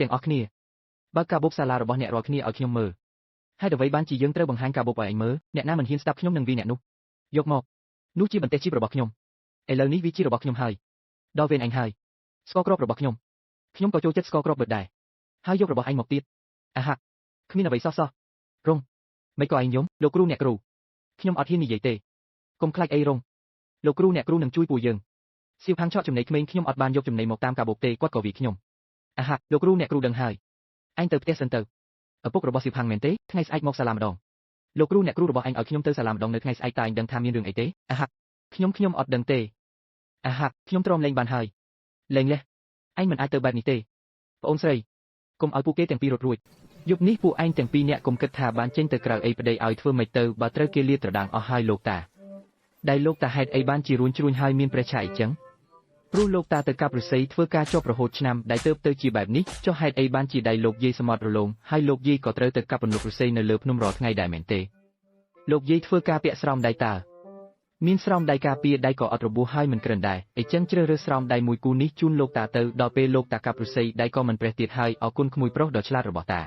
ទាំងអស់គ្នាបើកកាបូបសាលារបស់អ្នករាល់គ្នាឲ្យខ្ញុំមើលហើយអ្វីបានជាយើងត្រូវបង្ហាញកាបូបឲ្យឯងមើលអ្នកណាមិនហ៊ានស្ដាប់ខ្ញុំនឹងវាអ្នកនោះយកមកនោះជាបន្ទះជីបរបស់ខ្ញុំឥឡូវនេះវាជារបស់ខ្ញុំហើយដល់វេនអញហើយស្ករគ្រាប់របស់ខ្ញុំក៏ចូលចិត្តស្ករគ្រាប់បឺតដែរហើយយករបស់ឯងមកទៀតអាហាគ្មានអ្វីសោះរងមិនក៏ឯងយំលោកគ្រូអ្នកគ្រូខ្ញុំអត់ហ៊ាននិយាយទេកុំខ្លាចអីរងលោកគ្រូអ្នកគ្រូនឹងជួយពួកយើងសៀវផាំងឆក់ចំណីក្មេងខ្ញុំអត់បានយកចំណីមកតាមកាបូបទេគាត់ក៏វាខ្ញុំអាហាលោកគ្រូអ្នកគ្រូដឹងហើយឯងទៅផ្ទះសិនទៅឪពុករបស់សៀវផាំងមែនទេថ្ងៃស្អែកមកសាលាម្ដងលោកគ្រូអ្នកគ្រូរបស់ឯងឲ្យខ្ញុំទៅសាលាម្ដងនៅថ្ងៃស្អែកតើឯងដឹងថាមានរឿងអីទេអាហាខ្ញុំអត់ដឹងទេអាហាខ្ញុំទ្រាំលេងបានហើយលេងលេះឯងមិនអាចទៅបែបនេះទេប្អូនស្រីកុំឲ្យពួកគេទាំងពីររត់រួចយប់នេះពួកឯងទាំងពីរនាក់កុំគិតថាបានចេញទៅក្រៅអីប្តីឲ្យធ្វើមិនទៅបើត្រូវគេលាតត្រដាងអស់ហើយលោកតាដែលលោកតាហេតុអីបានជារួញជ្រួញហើយមានព្រះឆាអីចឹងព្រោះលោកតាទៅកាប់ឫស្សីធ្វើការជាប់រហូតឆ្នាំដែលទៅជាបែបនេះចុះហេតុអីបានជាដៃលោកយាយសមុទ្ររលោងហើយលោកយាយក៏ត្រូវទៅកាប់ពន្លកឫស្សីនៅលើភ្នំរាល់ថ្ងៃដែរមែនទេលោកយាយធ្វើការពាក់ស្រោមដៃតើមានស្រោមដៃការពារដៃក៏អត់របួសហើយមិនក្រិនដែរអីចឹងជ្រើសរើសស្រោមដៃមួយគូនេះជូនលោកតាទៅដល់ពេលលោកតាកាប់ឫស្សីដៃក៏មិនប្រេះទៀតហើយអរគុណក្មួយប្រុសដ៏ឆ្លាតរបស់តា